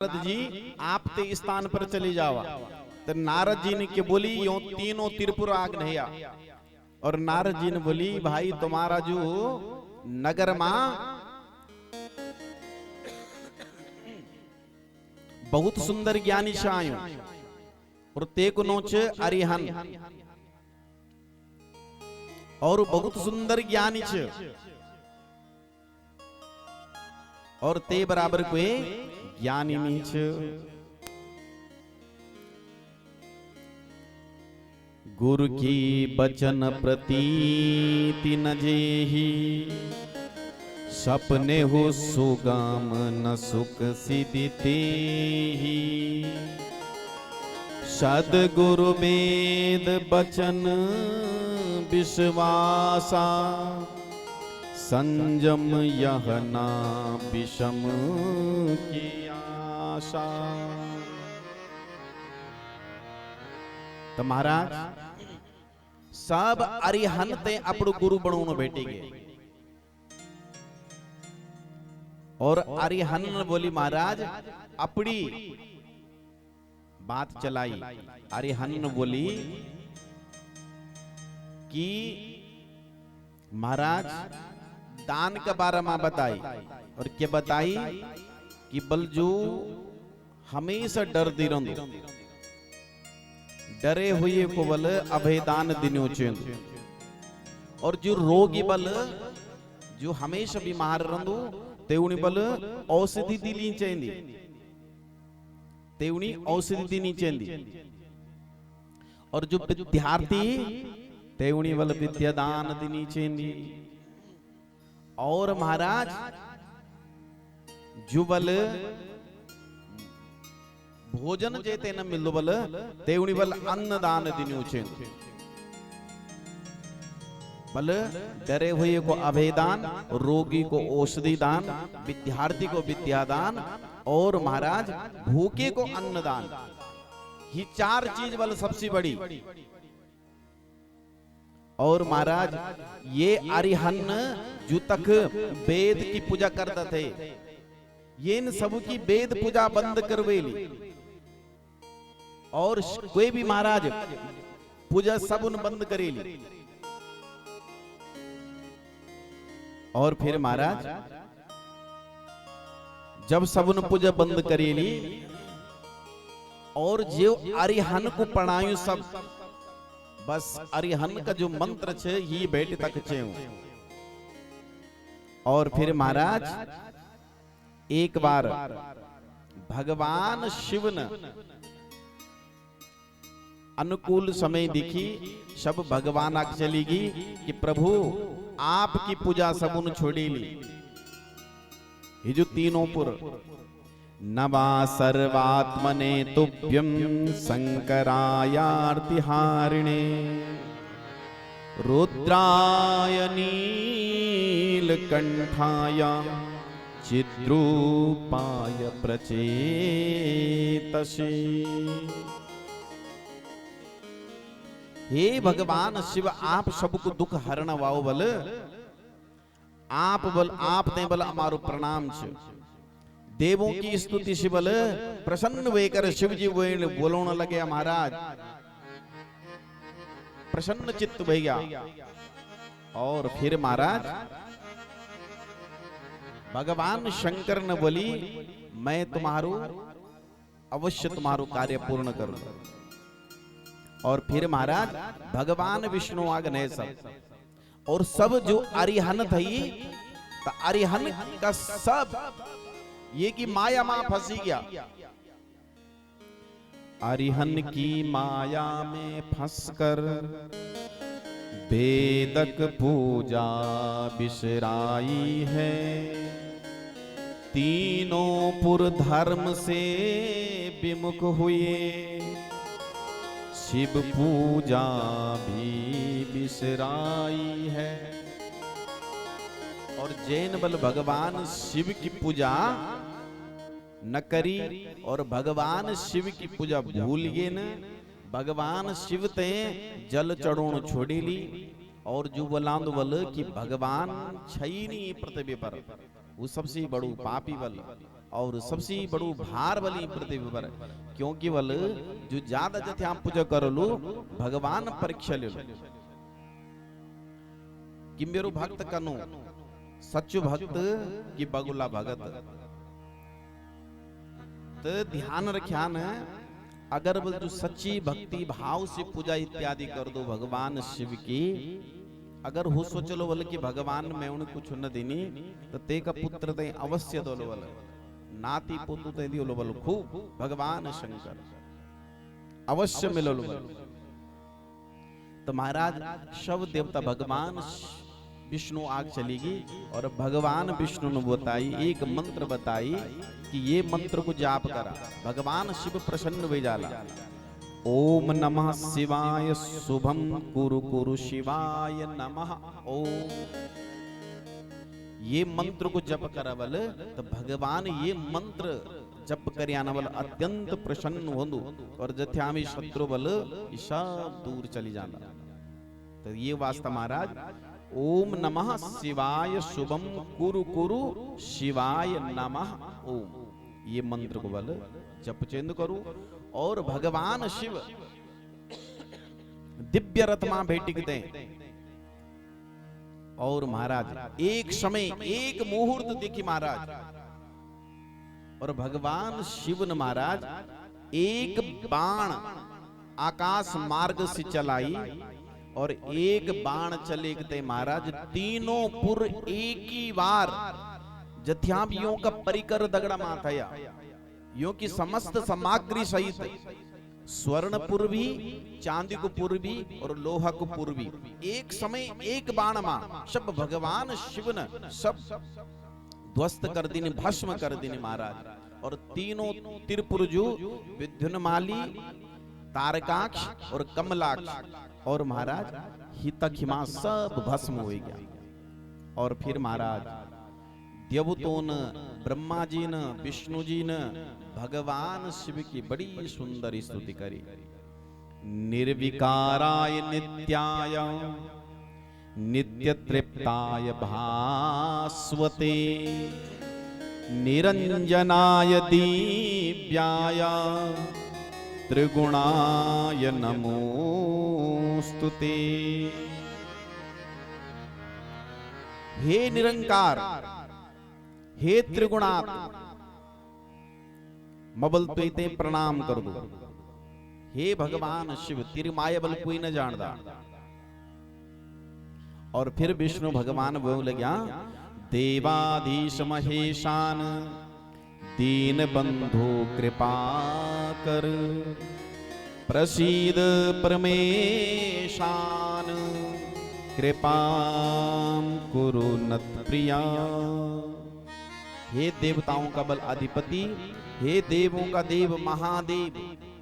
नारद जी आप ते स्थान पर चली जावा। तो नारद जी ने के बोली यो तीनों त्रिपुरा आग्नेया। और नारद जी ने बोली भाई तुम्हारा जो नगर मां बहुत सुंदर ज्ञानी शायु और तेको नोच अरिहन और बहुत सुंदर ज्ञानी छ और ते बराबर कोई ज्ञानी नहीं छ। गुरु की बचन प्रतीति न जेहि सपने हो सुगम न सुख सिद्धि तेहि। सद्गुरु वेद बचन विश्वासा संयम यह ना विषम की आशा। तो महाराज सब अरिहन ते अपनु गुरु बनोनो बेटी गए। और अरिहन बोली महाराज अपनी बात चलाई। अरिहन बोली कि महाराज दान के बारे में बताई और क्या बताई कि बलजू हमेशा डर दी रंदो डरे हुए को बल अभेदान दिनो चेंद। और जो रोगी बल जो हमेशा बीमार रंदो तेउनी बल औषधि दिली चेंदी तेउनी औषधि दिनी चेंदी। और जो विद्यार्थी तेउनी बल विद्यादान दिनी चेंदी। और महाराज जो बल भोजन जेते न मिलो बल तेउनी बल अन्नदान दिनु चेंदी। बल डरे हुए को अभेदान, रोगी को औषधि दान, विद्यार्थी को विद्यादान और महाराज भूखे को अन्नदान। ये चार चीज बल सबसे बड़ी। और महाराज ये अरिहन जो तक वेद की पूजा करते थे ये इन सब की वेद पूजा बंद करवेली। और कोई भी महाराज पूजा सब उन बंद करेली। और फिर महाराज जब सब उन पूजा बंद करेली और जो अरिहन को पढ़ायु सब बस अरिहन का जो मंत्र छे ये बेटे तक छे। और फिर महाराज एक बार भगवान शिव ने अनुकूल समय दिखी सब भगवान आग चलीगी कि प्रभु आपकी पूजा सबुन छोड़ी ली। ये जो तीनों पुर नवा सर्वात्मने तुभ्यं शंकरायार्तिहारिणे रुद्राय नीलकंठाय चिद्रूपाय प्रचेतसे। हे भगवान शिव आप सबको दुख हरण वाओ बल आप ने बल हमारो प्रणाम छे। देवों की स्तुति शिव बल प्रसन्न होकर शिव जी बोलोण लगे महाराज प्रसन्न चित्त भैया। और फिर महाराज भगवान शंकर ने बोली मैं तुम्हारो अवश्य तुम्हारो कार्य पूर्ण करूंगा। और फिर महाराज भगवान विष्णु आग्ने सब और सब जो अरिहन थी तो अरिहन का सब ये की माया में फंसी गया। अरिहन की माया में फंसकर वेदक पूजा बिसराई है। तीनों पुर धर्म से विमुख हुए शिव पूजा भी बिसराई है। और जैन बल भगवान शिव की पूजा न करी और भगवान शिव की पूजा भूल गए न। भगवान शिव ते जल चढ़ोण छोड़ी ली। और जो बोलांद बल कि भगवान छई नहीं पृथ्वी पर वो सबसे बड़ू पापी बल और सबसे बड़ो भार बली पृथ्वी पर, क्योंकि वल जो ज्यादा जथे आप पूजा कर लो भगवान परीक्षा ले लो कि मेरो भक्त कनु सच्चो भक्त की बगुला भगत। तो ध्यान रखिया न, अगर वो जो सच्ची भक्ति भाव से पूजा इत्यादि कर दो भगवान शिव की, अगर हो सोचलो बोले कि भगवान में उन्हें कुछ न देनी तो ते का पुत्र ते अवश्य दोलो बोले, नाती पुत्र ते दियो बोले खूब भगवान शंकर अवश्य मिलो बोले। तो महाराज शव देवता भगवान विष्णु आग चलेगी और भगवान विष्णु ने बताई एक मंत्र बताई कि ये मंत्र को जाप करा, भगवान शिव प्रसन्न हो जाला। ओम नमः शिवाय शुभम कुरु कुरु शिवाय नमः ओम। ये मंत्र को जप करावल तो भगवान ये मंत्र जप करियाना वल अत्यंत प्रसन्न होंदु और जथ्यामी शत्रु बल सब दूर चली जाना। तो ये वास्ता महाराज ओम नमः शिवाय शुभम कुरु कुरु शिवाय नमः ओम, ये मंत्र को बल जप चेंद करो। और भगवान शिव दिव्य रथ मां भेटिक दे और महाराज एक समय एक मुहूर्त देखी महाराज, और भगवान शिव ने महाराज एक बाण आकाश मार्ग से चलाई और एक बाण चले गए महाराज तीनों पुर एक ही बार जथ्याभियों का परिकर दगड़ा माथाया, यो की समस्त सामग्री सहित स्वर्णपुर भी चांदी को पुर भी और लोहा को पुर भी एक समय एक बाण मां सब भगवान शिव ने सब ध्वस्त कर दीने, भस्म कर दीने महाराज। और तीनों त्रिपुरजु विद्युन्माली तारकाक्ष और कमलाक्ष और महाराज हितखिमा सब भस्म हो गया। और फिर महाराज देवतों ने, ब्रह्मा जी ने, विष्णु जी ने भगवान शिव की बड़ी सुंदर स्तुति करी। निर्विकाराय नित्याय नित्य तृप्ताय भास्वते निरंजनाय दिव्याय त्रिगुणाय नमोस्तुते। हे निरंकार, हे त्रिगुणात्मक, मबल तुते प्रणाम कर दो। हे भगवान शिव तेरी माया बल कोई न जानदा। और फिर विष्णु भगवान बोल लग्या देवाधीश महेशान दीन बंधु कृपा कर प्रसीद परमेशान कृपाम कुरु नत प्रिया। हे देवताओं का बल अधिपति, हे देवों का देव महादेव,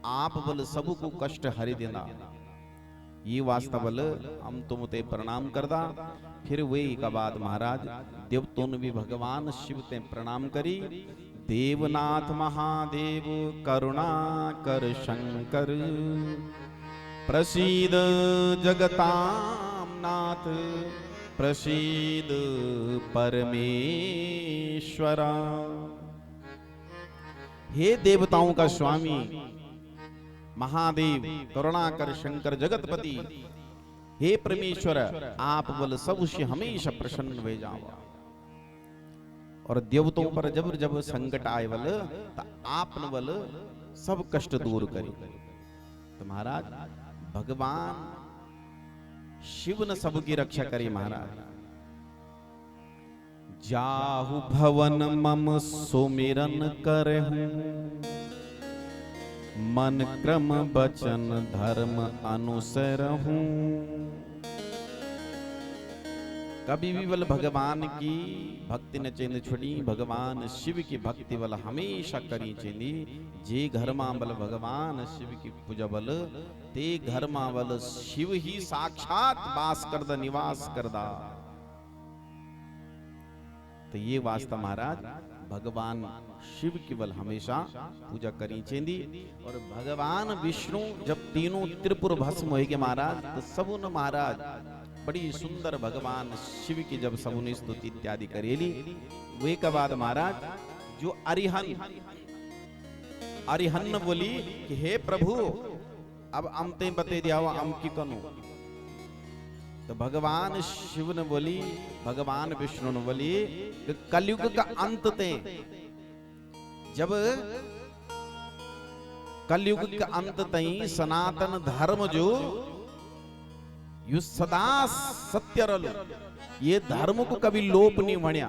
आप बल सबको कष्ट हरि देना। ये वास्तव बल हम तुम ते प्रणाम करदा। फिर वे का बाद महाराज देवतों ने भी भगवान शिव ते प्रणाम करी। देवनाथ महादेव करुणा कर शंकर प्रसीद जगताम नाथ प्रसीद परमेश्वरा। हे देवताओं का स्वामी महादेव करुणाकर शंकर जगतपति, हे परमेश्वर आप बल सबसे हमेशा प्रसन्न हो जाओ। और देवतों पर जब जब संकट आए बल तो आप न बल सब कष्ट दूर करी। तो महाराज भगवान शिव ने सबकी रक्षा करी। महाराज जाहु भवन मम सुमिरन करहूं मन क्रम बचन धर्म अनुसरहूं। कभी भी बल भगवान की भक्ति न चेंद छोड़ी, भगवान शिव की भक्ति बल हमेशा करी चेंदी। जे घर मां बल भगवान शिव की पूजा बल ते घर मां बल शिव ही साक्षात वास करदा, निवास करदा। तो ये वास्ता महाराज भगवान शिव की बल हमेशा पूजा करी चेंदी। और भगवान विष्णु जब तीनों त्रिपुर भस्म हो गए महाराज तो सबुन महाराज बड़ी सुंदर भगवान शिव की जब सबुन स्तुति इत्यादि करेली। वे के बाद महाराज जो अरिहन अरिहन बोली कि हे प्रभु अब अमते बते दिया अम की कनु। तो भगवान शिव ने बोली, भगवान विष्णु ने बोली कि कलयुग का अंत ते, जब कलयुग का अंत तई सनातन धर्म जो यु सदा सत्य रलो, ये धर्म को कभी लोप नहीं वण्या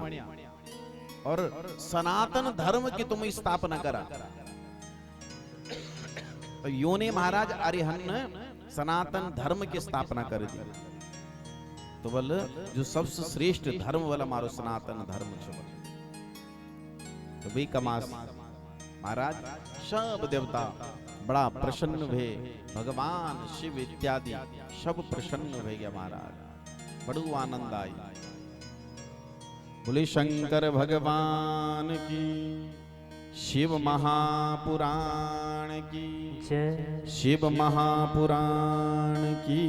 और सनातन धर्म की तुम स्थापना करा। तो योने महाराज अरिहन सनातन धर्म की स्थापना कर दी। तो बोल जो सबसे श्रेष्ठ धर्म वाला मारो सनातन धर्म छो। तो भी कमास महाराज सब देवता बड़ा प्रसन्न भे, भगवान शिव इत्यादि सब प्रसन्न भे गया महाराज, बड़ू आनंद आई। बोले शंकर भगवान की, शिव महापुराण की जय, शिव महापुराण की